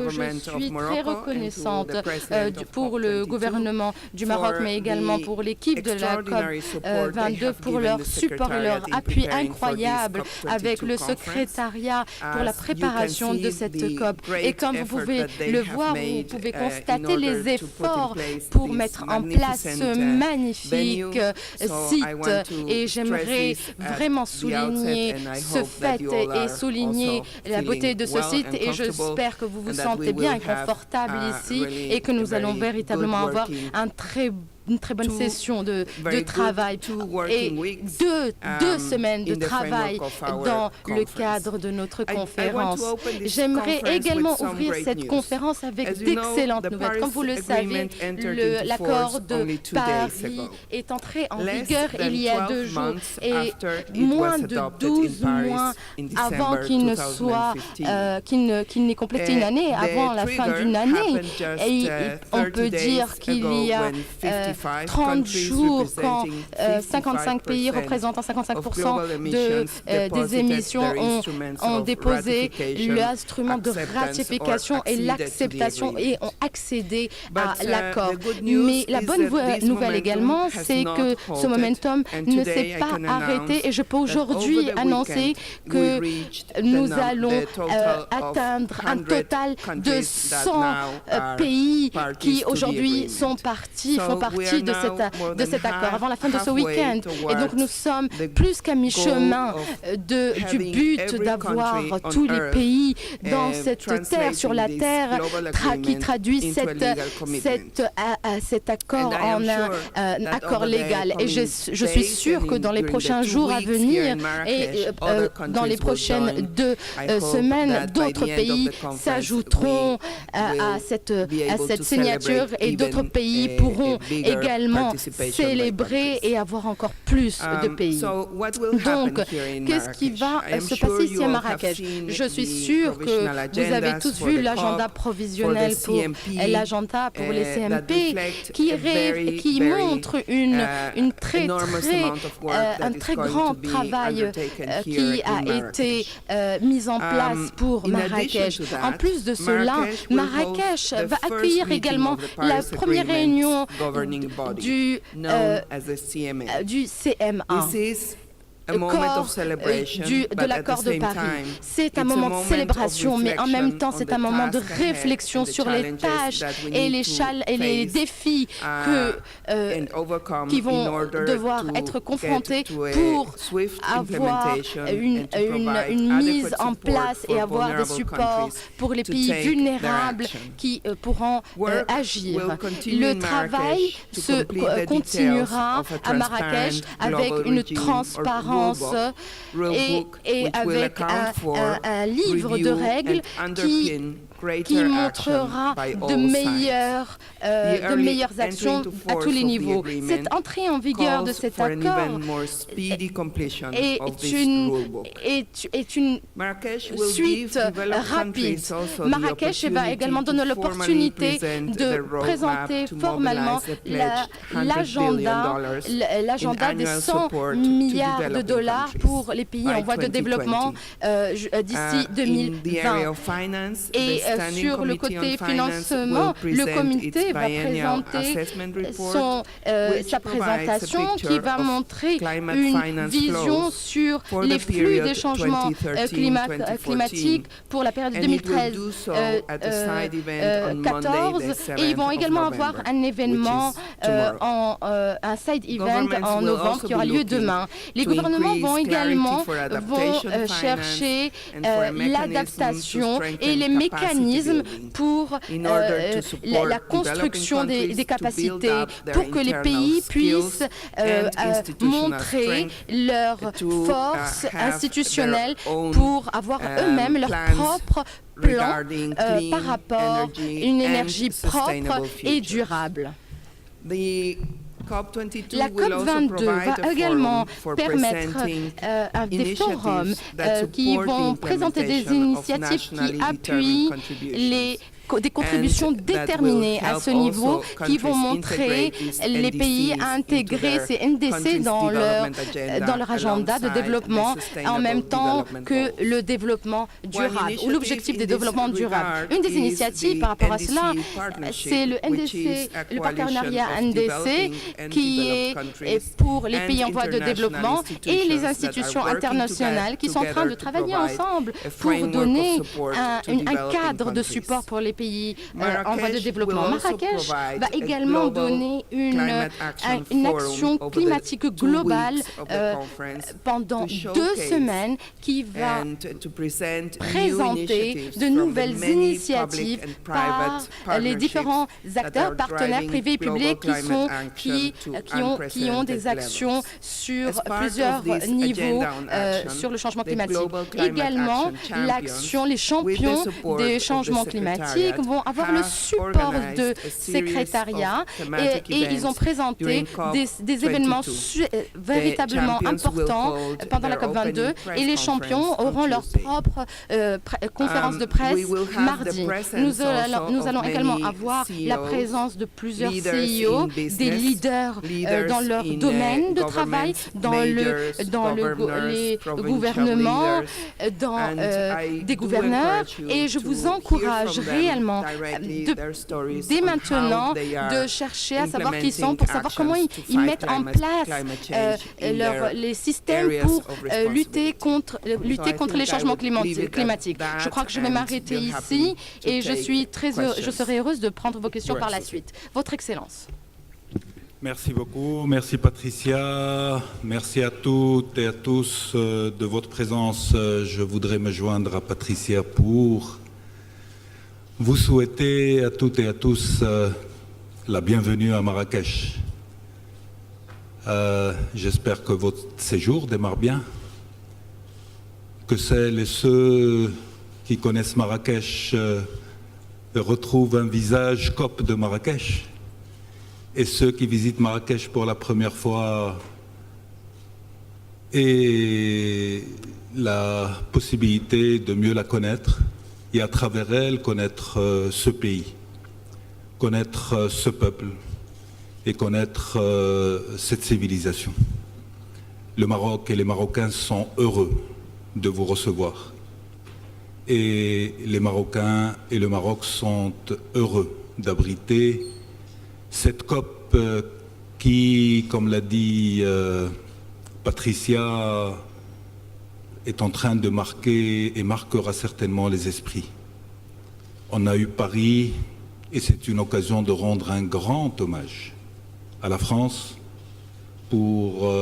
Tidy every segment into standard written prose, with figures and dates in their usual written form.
je suis très reconnaissante pour le gouvernement du Maroc, mais également pour l'équipe de la COP22 pour leur support et leur appui incroyable avec le secrétariat pour la préparation de cette COP. Et comme vous pouvez le voir, vous pouvez constater les efforts pour mettre en place ce magnifique site. Et j'aimerais vraiment souligner ce fait et souligner la beauté de ce site. Et j'espère que vous vous sentez bien et confortable ici et que nous allons véritablement avoir une très bonne session de travail et deux semaines de travail dans le cadre de notre conférence. J'aimerais également ouvrir cette conférence avec d'excellentes nouvelles. Comme vous le savez, l'accord de Paris est entré en vigueur il y a 2 jours et moins de 12 mois avant qu'il n'ait complété une année, avant la fin d'une année. Et on peut dire qu'il y a 30 jours quand 55 pays représentant 55% des émissions ont déposé l'instrument de ratification et l'acceptation et ont accédé à l'accord. Mais la bonne nouvelle également, c'est que ce momentum ne s'est pas arrêté et je peux aujourd'hui annoncer que nous allons atteindre un total de 100 pays qui aujourd'hui font partie de cet accord avant la fin de ce week-end. Et donc nous sommes plus qu'à mi-chemin du but d'avoir tous les pays dans cette terre, sur la terre, qui traduit cet accord en un accord légal. Et je suis sûre que dans les prochains jours à venir et dans les prochaines 2 semaines, d'autres pays s'ajouteront à cette signature et d'autres pays pourront également célébrer et avoir encore plus de pays. Donc, qu'est-ce qui va se passer ici à Marrakech? Je suis sûre que vous avez tous vu l'agenda provisionnel pour l'agenda pour les CMP qui montre un très grand travail qui a été mis en place pour Marrakech. En plus de cela, Marrakech va accueillir également la première réunion du CMA. De l'accord de Paris. C'est un moment de célébration, mais en même temps, c'est un moment de réflexion sur les tâches et les défis qui vont devoir être confrontés pour avoir une mise en place et avoir des supports pour les pays vulnérables qui pourront agir. Le travail se continuera à Marrakech avec une transparence et avec un livre de règles qui montrera de meilleures actions à tous les niveaux. Cette entrée en vigueur de cet accord est une suite rapide. Marrakech va également donner l'opportunité de présenter formellement l'agenda des 100 milliards de dollars pour les pays en voie de développement d'ici 2020. Et sur le côté financement, le comité va présenter sa présentation qui va montrer une vision sur les flux des changements climatiques pour la période 2013-14. Et ils vont également avoir un événement, un side event en novembre qui aura lieu demain. Les gouvernements vont également chercher l'adaptation et les mécanismes pour la construction des capacités, pour que les pays puissent montrer leur force institutionnelle pour avoir eux-mêmes leur propre plan par rapport à une énergie propre et durable. La COP22 va également permettre des forums qui vont présenter des initiatives qui appuient des contributions déterminées à ce niveau qui vont montrer les pays à intégrer ces NDC dans leur agenda de développement en même temps que le développement durable ou l'objectif de développement durable. Une des initiatives par rapport à cela, c'est le NDC, le partenariat NDC qui est pour les pays en voie de développement et les institutions internationales qui sont en train de travailler ensemble pour donner un cadre de support pour les pays en voie de développement. Marrakech va également donner une action climatique globale pendant 2 semaines qui va présenter de nouvelles initiatives par les différents acteurs, partenaires privés et publics qui ont des actions sur plusieurs niveaux sur le changement climatique. Également, les champions des changements climatiques vont avoir le support de secrétariat et ils ont présenté des événements véritablement importants pendant la COP22 et les champions auront leur propre conférence de presse mardi. Nous allons également avoir la présence de plusieurs CIO, des leaders dans leur domaine de travail, dans les gouvernements, dans des gouverneurs, et je vous encourage réellement dès maintenant de chercher à savoir qui ils sont pour savoir comment ils mettent en place les systèmes pour lutter contre les changements climatiques. Je crois que je vais m'arrêter ici et je serai heureuse de prendre vos questions par la suite. Votre Excellence. Merci beaucoup. Merci Patricia. Merci à toutes et à tous de votre présence. Je voudrais me joindre à Patricia pour vous souhaiter à toutes et à tous la bienvenue à Marrakech. J'espère que votre séjour démarre bien, que celles et ceux qui connaissent Marrakech retrouvent un visage COP de Marrakech, et ceux qui visitent Marrakech pour la première fois aient la possibilité de mieux la connaître et à travers elle connaître ce pays, connaître ce peuple et connaître cette civilisation. Le Maroc et les Marocains sont heureux de vous recevoir. Et les Marocains et le Maroc sont heureux d'abriter cette COP qui, comme l'a dit Patricia, est en train de marquer et marquera certainement les esprits. On a eu Paris et c'est une occasion de rendre un grand hommage à la France pour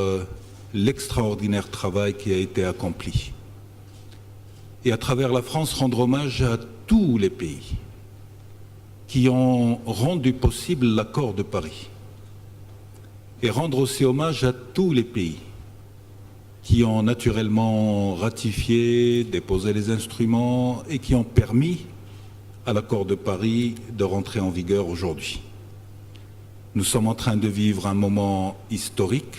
l'extraordinaire travail qui a été accompli. Et à travers la France, rendre hommage à tous les pays qui ont rendu possible l'accord de Paris. Et rendre aussi hommage à tous les pays qui ont naturellement ratifié, déposé les instruments et qui ont permis à l'accord de Paris de rentrer en vigueur aujourd'hui. Nous sommes en train de vivre un moment historique.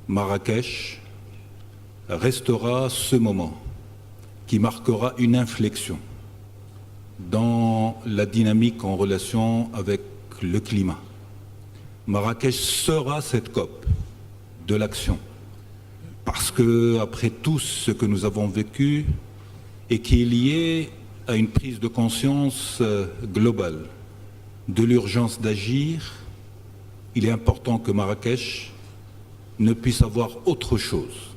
Marrakech restera ce moment qui marquera une inflexion dans la dynamique en relation avec le climat. Marrakech sera cette COP de l'action, parce que, après tout ce que nous avons vécu et qui est lié à une prise de conscience globale de l'urgence d'agir, il est important que Marrakech ne puisse avoir autre chose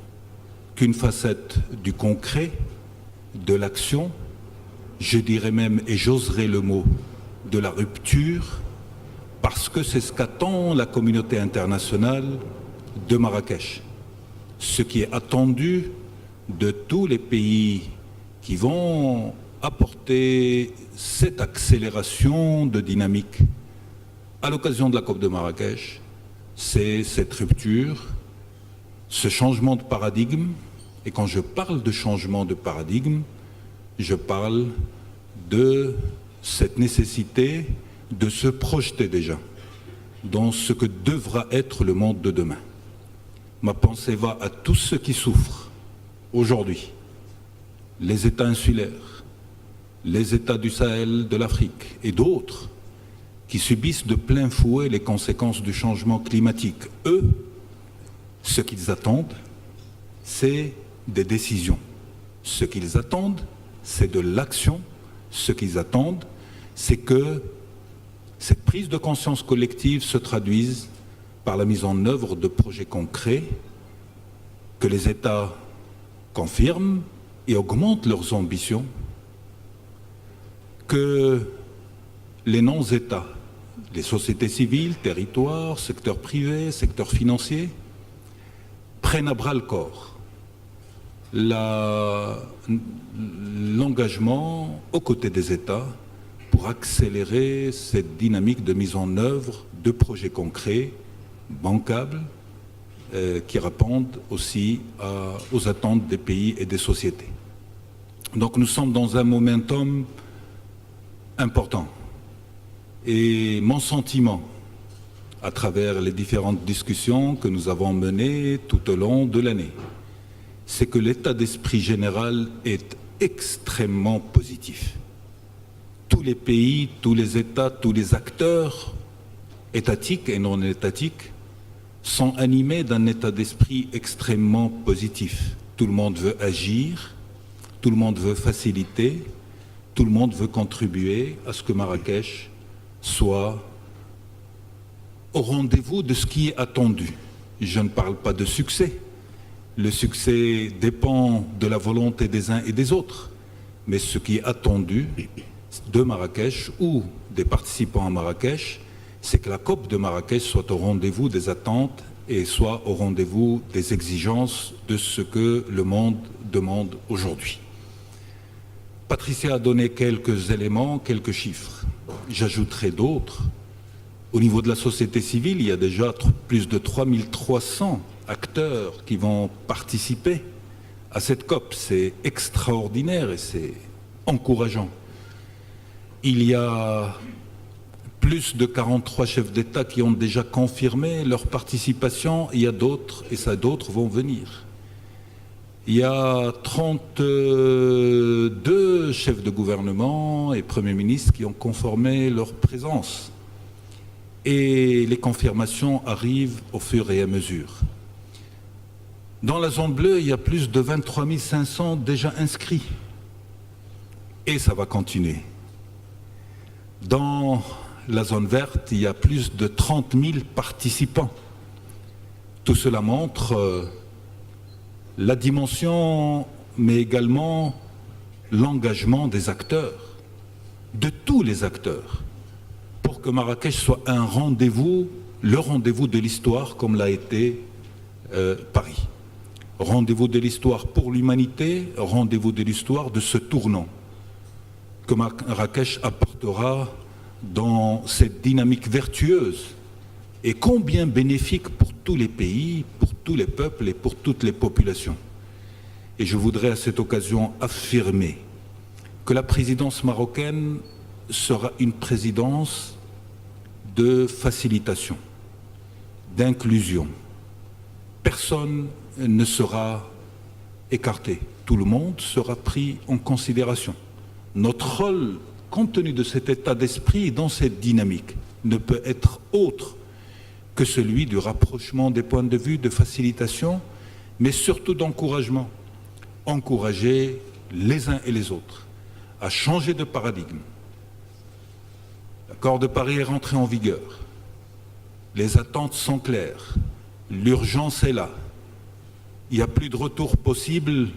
qu'une facette du concret, de l'action, je dirais même, et j'oserais le mot, de la rupture, parce que c'est ce qu'attend la communauté internationale de Marrakech. Ce qui est attendu de tous les pays qui vont apporter cette accélération de dynamique à l'occasion de la COP de Marrakech, c'est cette rupture, ce changement de paradigme. Et quand je parle de changement de paradigme, je parle de cette nécessité de se projeter déjà dans ce que devra être le monde de demain. Ma pensée va à tous ceux qui souffrent aujourd'hui, les États insulaires, les États du Sahel, de l'Afrique et d'autres qui subissent de plein fouet les conséquences du changement climatique. Eux, ce qu'ils attendent, c'est des décisions. Ce qu'ils attendent, c'est de l'action. Ce qu'ils attendent, c'est que cette prise de conscience collective se traduise par la mise en œuvre de projets concrets, que les États confirment et augmentent leurs ambitions, que les non-États, les sociétés civiles, territoires, secteur privé, secteur financier, prennent à bras le corps l'engagement aux côtés des États pour accélérer cette dynamique de mise en œuvre de projets concrets, bancables, qui répondent aussi aux attentes des pays et des sociétés. Donc nous sommes dans un momentum important. Et mon sentiment, à travers les différentes discussions que nous avons menées tout au long de l'année, c'est que l'état d'esprit général est extrêmement positif. Tous les pays, tous les États, tous les acteurs étatiques et non étatiques sont animés d'un état d'esprit extrêmement positif. Tout le monde veut agir, tout le monde veut faciliter, tout le monde veut contribuer à ce que Marrakech soit au rendez-vous de ce qui est attendu. Je ne parle pas de succès. Le succès dépend de la volonté des uns et des autres. Mais ce qui est attendu de Marrakech ou des participants à Marrakech, c'est que la COP de Marrakech soit au rendez-vous des attentes et soit au rendez-vous des exigences de ce que le monde demande aujourd'hui. Patricia a donné quelques éléments, quelques chiffres. J'ajouterai d'autres. Au niveau de la société civile, il y a déjà plus de 3300 acteurs qui vont participer à cette COP. C'est extraordinaire et c'est encourageant. Il y a plus de 43 chefs d'État qui ont déjà confirmé leur participation. Il y a d'autres, et ça d'autres vont venir. Il y a 32 chefs de gouvernement et premiers ministres qui ont confirmé leur présence. Et les confirmations arrivent au fur et à mesure. Dans la zone bleue, il y a plus de 23 500 déjà inscrits. Et ça va continuer. Dans la zone verte, il y a plus de 30 000 participants. Tout cela montre la dimension, mais également l'engagement des acteurs, de tous les acteurs, pour que Marrakech soit un rendez-vous, le rendez-vous de l'histoire, comme l'a été Paris. Rendez-vous de l'histoire pour l'humanité, rendez-vous de l'histoire de ce tournant que Marrakech apportera dans cette dynamique vertueuse et combien bénéfique pour tous les pays, pour tous les peuples et pour toutes les populations. Et je voudrais à cette occasion affirmer que la présidence marocaine sera une présidence de facilitation, d'inclusion. Personne ne sera écarté, tout le monde sera pris en considération. Notre rôle, compte tenu de cet état d'esprit et dans cette dynamique, ne peut être autre que celui du rapprochement des points de vue, de facilitation, mais surtout d'encouragement. Encourager les uns et les autres à changer de paradigme. L'accord de Paris est rentré en vigueur. Les attentes sont claires. L'urgence est là. Il n'y a plus de retour possible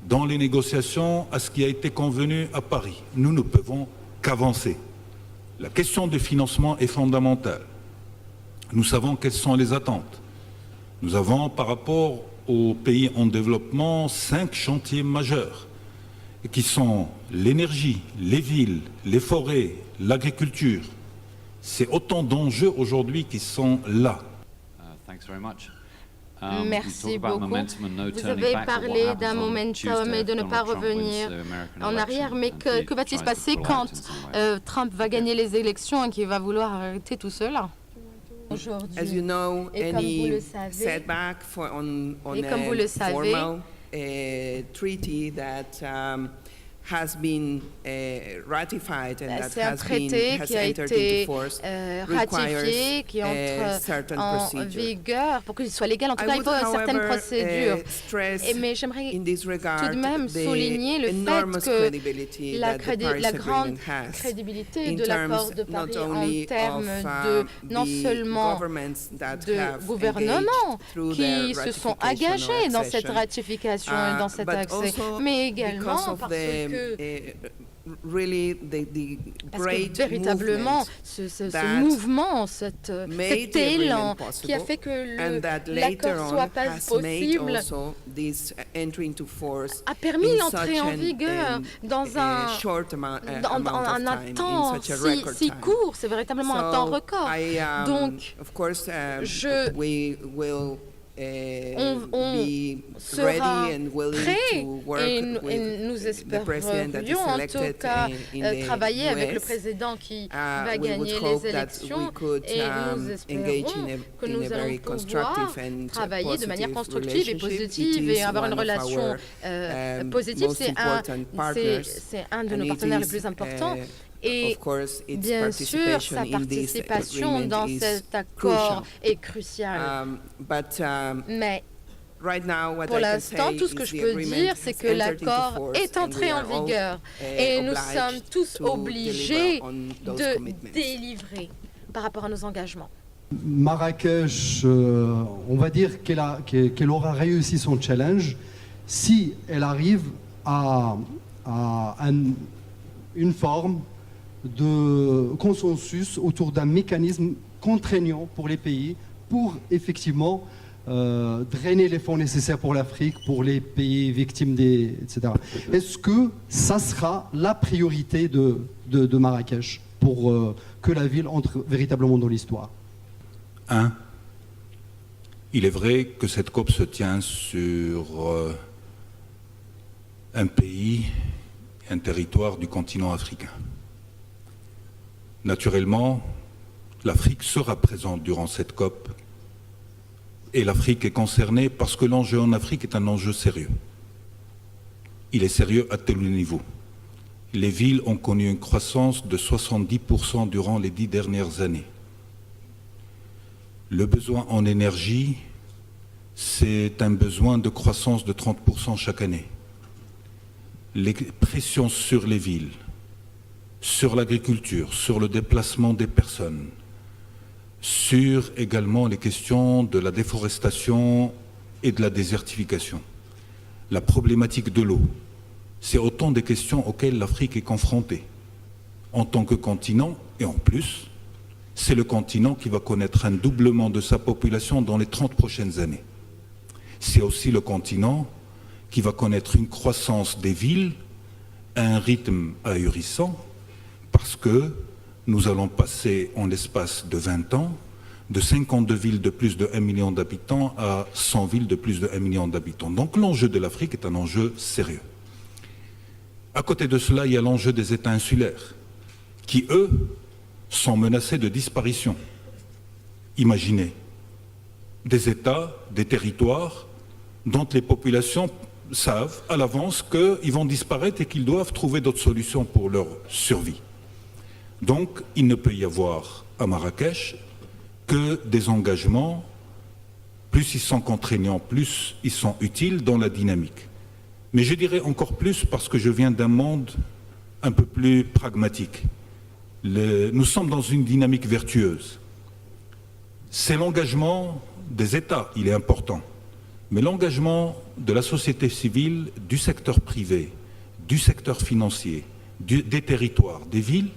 dans les négociations à ce qui a été convenu à Paris. Nous ne pouvons qu'avancer. La question du financement est fondamentale. Nous savons quelles sont les attentes. Nous avons, par rapport aux pays en développement, 5 chantiers majeurs qui sont l'énergie, les villes, les forêts, l'agriculture. C'est autant d'enjeux aujourd'hui qui sont là. Merci beaucoup. Vous avez parlé d'un momentum et de ne pas revenir en arrière, mais que va-t-il se passer quand Trump va gagner les élections et qu'il va vouloir arrêter tout cela? Aujourd'hui, As you know, et comme vous le savez, setback on a formal treaty that C'est un traité qui a été ratifié, qui entre en vigueur. Pour qu'il soit légal, en tout cas, il faut certaines procédures. Mais j'aimerais tout de même souligner le fait que la grande crédibilité de l'accord de Paris en termes de non seulement de gouvernements qui se sont engagés dans cette ratification et dans cet accès, mais également parce que véritablement ce mouvement, cet élan qui a fait que l'accord soit pas possible a permis l'entrée en vigueur dans un temps si court. C'est véritablement un temps record. Donc, on sera prêt et nous espérions en tout cas travailler avec le président qui va gagner les élections et nous espérons que nous allons pouvoir travailler de manière constructive et positive et avoir une relation positive. C'est un de nos partenaires les plus importants. Et bien sûr, sa participation dans cet accord est cruciale. Mais pour l'instant, tout ce que je peux dire, c'est que l'accord est entré en vigueur et nous sommes tous obligés de délivrer par rapport à nos engagements. Marrakech, on va dire qu'elle aura réussi son challenge si elle arrive à une forme de consensus autour d'un mécanisme contraignant pour les pays pour effectivement drainer les fonds nécessaires pour l'Afrique, pour les pays victimes etc. Est-ce que ça sera la priorité de Marrakech pour que la ville entre véritablement dans l'histoire? Il est vrai que cette COP se tient sur un pays, un territoire du continent africain. Naturellement, l'Afrique sera présente durant cette COP et l'Afrique est concernée parce que l'enjeu en Afrique est un enjeu sérieux. Il est sérieux à tous les niveaux. Les villes ont connu une croissance de 70% durant les 10 dernières années. Le besoin en énergie, c'est un besoin de croissance de 30% chaque année. Les pressions sur les villes, sur l'agriculture, sur le déplacement des personnes, sur également les questions de la déforestation et de la désertification. La problématique de l'eau, c'est autant des questions auxquelles l'Afrique est confrontée en tant que continent, et en plus, c'est le continent qui va connaître un doublement de sa population dans les 30 prochaines années. C'est aussi le continent qui va connaître une croissance des villes à un rythme ahurissant, parce que nous allons passer en l'espace de 20 ans de 52 villes de plus de 1 million d'habitants à 100 villes de plus de 1 million d'habitants. Donc l'enjeu de l'Afrique est un enjeu sérieux. À côté de cela, il y a l'enjeu des États insulaires, qui, eux, sont menacés de disparition. Imaginez des États, des territoires dont les populations savent à l'avance qu'ils vont disparaître et qu'ils doivent trouver d'autres solutions pour leur survie. Donc, il ne peut y avoir à Marrakech que des engagements, plus ils sont contraignants, plus ils sont utiles dans la dynamique. Mais je dirais encore plus parce que je viens d'un monde un peu plus pragmatique. Nous sommes dans une dynamique vertueuse. C'est l'engagement des États, il est important. Mais l'engagement de la société civile, du secteur privé, du secteur financier, des territoires, des villes,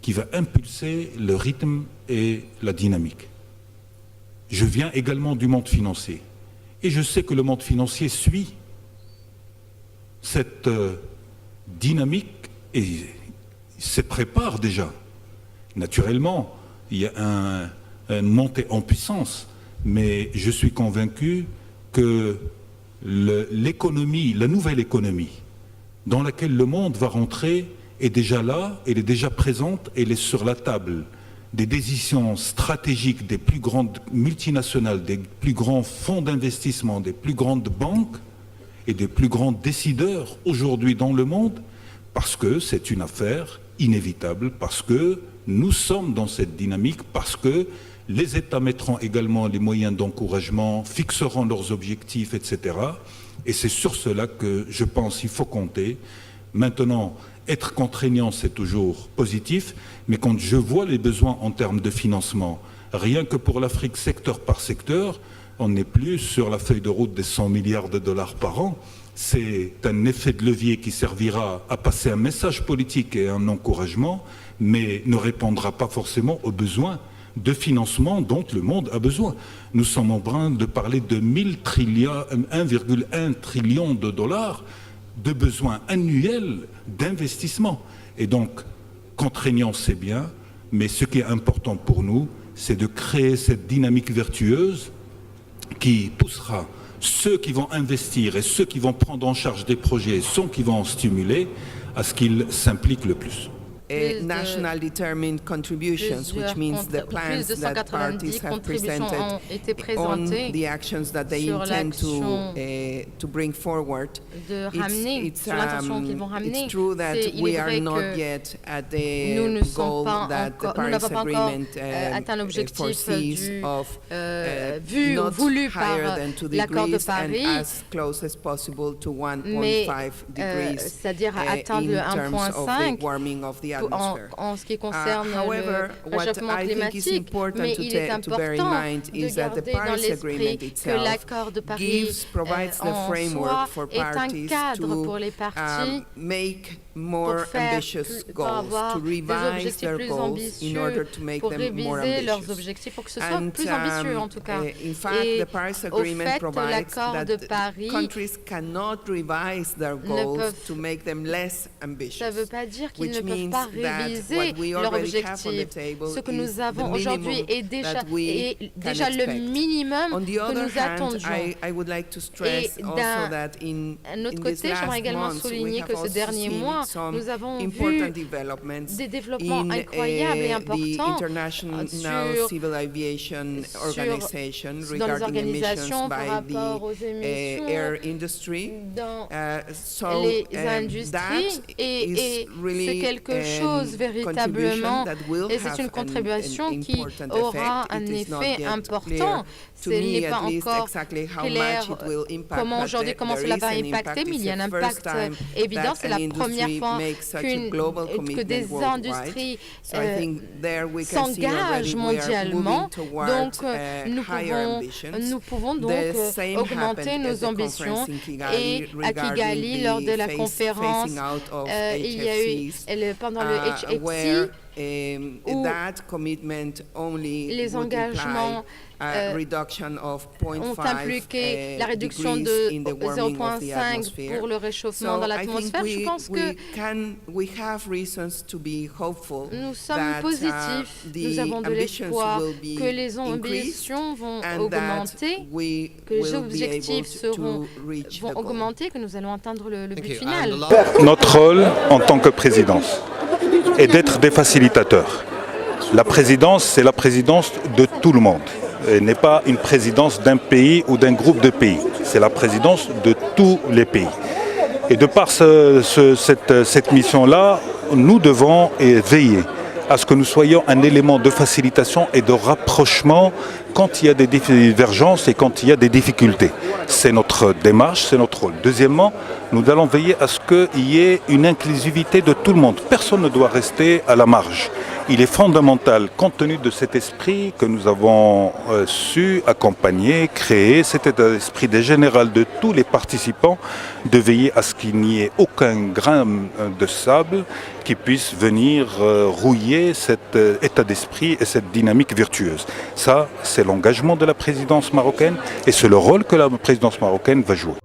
qui va impulser le rythme et la dynamique. Je viens également du monde financier. Et je sais que le monde financier suit cette dynamique et se prépare déjà. Naturellement, il y a une montée en puissance, mais je suis convaincu que l'économie, la nouvelle économie dans laquelle le monde va rentrer est déjà là, elle est déjà présente, elle est sur la table des décisions stratégiques des plus grandes multinationales, des plus grands fonds d'investissement, des plus grandes banques et des plus grands décideurs aujourd'hui dans le monde parce que c'est une affaire inévitable, parce que nous sommes dans cette dynamique, parce que les États mettront également les moyens d'encouragement, fixeront leurs objectifs, etc. Et c'est sur cela que je pense qu'il faut compter. Maintenant, être contraignant, c'est toujours positif, mais quand je vois les besoins en termes de financement, rien que pour l'Afrique, secteur par secteur, on n'est plus sur la feuille de route des 100 milliards de dollars par an. C'est un effet de levier qui servira à passer un message politique et un encouragement, mais ne répondra pas forcément aux besoins de financement dont le monde a besoin. Nous sommes en train de parler de 1,1 trillion de dollars de besoins annuels d'investissement. Et donc, contraignant, c'est bien, mais ce qui est important pour nous, c'est de créer cette dynamique vertueuse qui poussera ceux qui vont investir et ceux qui vont prendre en charge des projets, ceux qui vont en stimuler, à ce qu'ils s'impliquent le plus. National determined contributions, which means the plans that parties have presented on the actions that they intend to bring forward. It's true that we are not yet at the goal that the Paris Agreement foresees of not higher than 2 degrees and as close as possible to 1.5 degrees in terms of the warming of the en ce qui concerne le réchauffement climatique, mais il est important de garder dans l'esprit que l'accord de Paris en soi est un cadre pour les parties pour avoir des objectifs plus ambitieux, pour réviser leurs objectifs, pour que ce soit plus ambitieux en tout cas. Et au fait, l'accord de Paris ça ne veut pas dire qu'ils ne peuvent pas réviser leurs objectifs. Ce que nous avons aujourd'hui est déjà le minimum que nous attendions. Et d'un autre côté, j'aimerais également souligner que ce dernier mois, nous avons vu des développements incroyables et importants dans les organisations par rapport aux émissions dans les industries et c'est quelque chose véritablement et c'est une contribution qui aura un effet important. Ce n'est pas encore clair comment cela va impacter, mais il y a un impact évident. C'est la première fois que des industries s'engagent mondialement. Donc, nous pouvons donc augmenter nos ambitions. Et à Kigali, lors de la conférence, il y a eu pendant le HHC où les engagements ont impliqué la réduction de 0,5 pour le réchauffement dans l'atmosphère. Je pense que nous sommes positifs, nous avons de l'espoir que les ambitions vont augmenter, que les objectifs vont augmenter, que nous allons atteindre le but final. Notre rôle en tant que présidence est d'être des facilitateurs. La présidence, c'est la présidence de tout le monde. Elle n'est pas une présidence d'un pays ou d'un groupe de pays. C'est la présidence de tous les pays. Et de par cette mission-là, nous devons veiller à ce que nous soyons un élément de facilitation et de rapprochement quand il y a des divergences et quand il y a des difficultés. C'est notre démarche, c'est notre rôle. Deuxièmement, nous allons veiller à ce qu'il y ait une inclusivité de tout le monde. Personne ne doit rester à la marge. Il est fondamental, compte tenu de cet esprit que nous avons su accompagner, créer, cet état d'esprit des générales de tous les participants, de veiller à ce qu'il n'y ait aucun grain de sable qui puisse venir rouiller cet état d'esprit et cette dynamique vertueuse. Ça, c'est l'engagement de la présidence marocaine et c'est le rôle que la présidence marocaine va jouer.